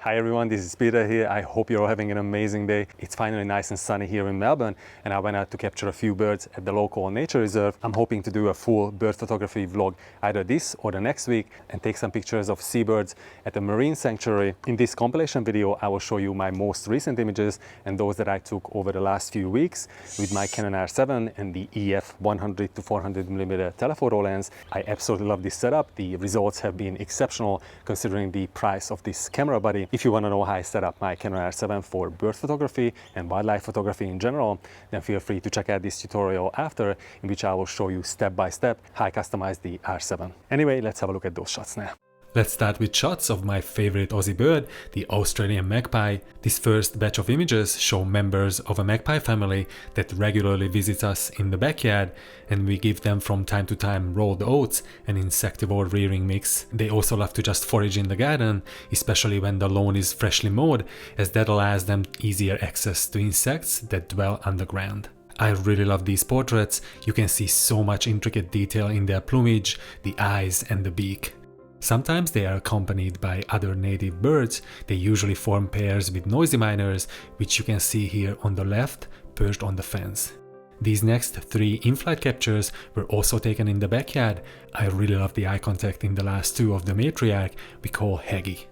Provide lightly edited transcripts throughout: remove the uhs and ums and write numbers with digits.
Hi everyone, this is Peter here. I hope you're all having an amazing day. It's finally nice and sunny here in Melbourne and I went out to capture a few birds at the local nature reserve. I'm hoping to do a full bird photography vlog either this or the next week and take some pictures of seabirds at the marine sanctuary. In this compilation video, I will show you my most recent images and those that I took over the last few weeks with my Canon R7 and the EF 100 to 400mm telephoto lens. I absolutely love this setup. The results have been exceptional considering the price of this camera body. If you want to know how I set up my Canon R7 for bird photography and wildlife photography in general, then feel free to check out this tutorial after, in which I will show you step by step how I customize the R7. Anyway, let's have a look at those shots now. Let's start with shots of my favorite Aussie bird, the Australian magpie. This first batch of images show members of a magpie family that regularly visits us in the backyard, and we give them from time to time rolled oats, an insectivore rearing mix. They also love to just forage in the garden, especially when the lawn is freshly mowed, as that allows them easier access to insects that dwell underground. I really love these portraits. You can see so much intricate detail in their plumage, the eyes and the beak. Sometimes they are accompanied by other native birds. They usually form pairs with noisy miners, which you can see here on the left, perched on the fence. These next three in-flight captures were also taken in the backyard. I really love the eye contact in the last two of the matriarch we call Haggy.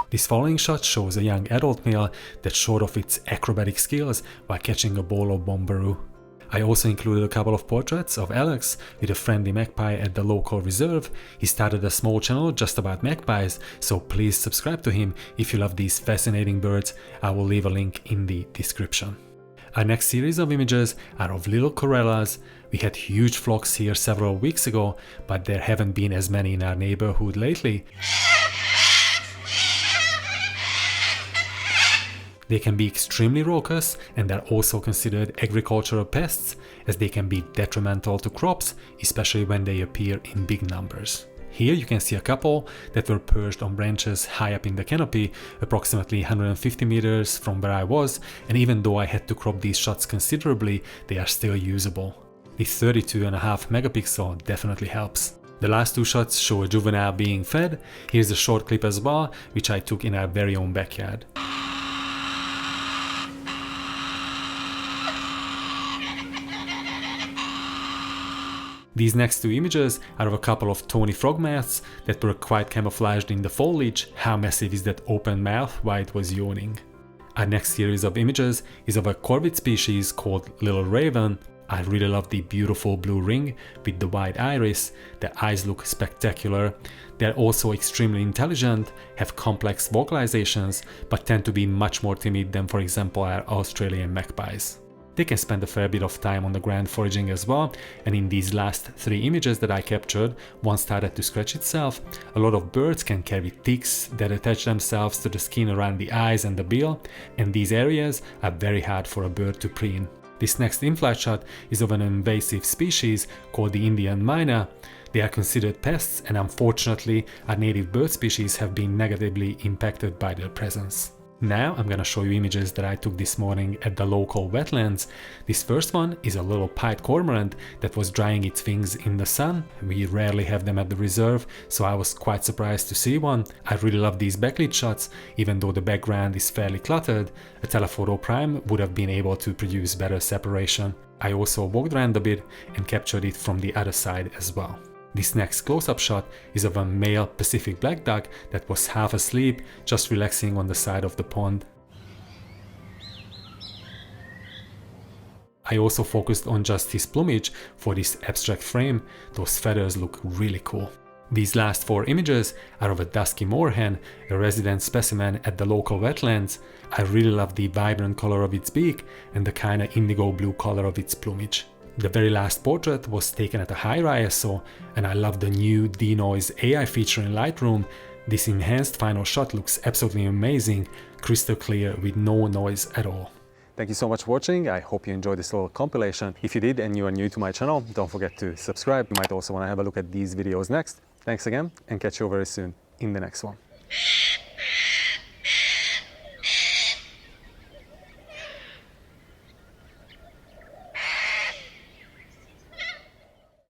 This following shot shows a young adult male that showed off its acrobatic skills while catching a ball of bombaroo. I also included a couple of portraits of Alex with a friendly magpie at the local reserve. He started a small channel just about magpies, so please subscribe to him if you love these fascinating birds. I will leave a link in the description. Our next series of images are of little corellas. We had huge flocks here several weeks ago, but there haven't been as many in our neighborhood lately. They can be extremely raucous and are also considered agricultural pests, as they can be detrimental to crops, especially when they appear in big numbers. Here you can see a couple that were perched on branches high up in the canopy, approximately 150 meters from where I was, and even though I had to crop these shots considerably, they are still usable. The 32.5 megapixel definitely helps. The last two shots show a juvenile being fed. Here's a short clip as well, which I took in our very own backyard. These next two images are of a couple of tawny frogmouths that were quite camouflaged in the foliage. How massive is that open mouth while it was yawning? Our next series of images is of a corvid species called Little Raven. I really love the beautiful blue ring with the white iris. Their eyes look spectacular. They're also extremely intelligent, have complex vocalizations, but tend to be much more timid than, for example, our Australian magpies. They can spend a fair bit of time on the ground foraging as well, and in these last three images that I captured, one started to scratch itself. A lot of birds can carry ticks that attach themselves to the skin around the eyes and the bill, and these areas are very hard for a bird to preen. This next in-flight shot is of an invasive species called the Indian myna. They are considered pests, and unfortunately our native bird species have been negatively impacted by their presence. Now I'm gonna show you images that I took this morning at the local wetlands. This first one is a little pied cormorant that was drying its wings in the sun. We rarely have them at the reserve, so I was quite surprised to see one. I really love these backlit shots, even though the background is fairly cluttered. A telephoto prime would have been able to produce better separation. I also walked around a bit and captured it from the other side as well. This next close-up shot is of a male Pacific black duck that was half asleep, just relaxing on the side of the pond. I also focused on just his plumage for this abstract frame. Those feathers look really cool. These last four images are of a dusky moorhen, a resident specimen at the local wetlands. I really love the vibrant color of its beak and the kinda indigo blue color of its plumage. The very last portrait was taken at a higher ISO, and I love the new denoise AI feature in Lightroom. This enhanced final shot looks absolutely amazing, crystal clear with no noise at all. Thank you so much for watching. I hope you enjoyed this little compilation. If you did and you are new to my channel, don't forget to subscribe. You might also want to have a look at these videos next. Thanks again and catch you very soon in the next one.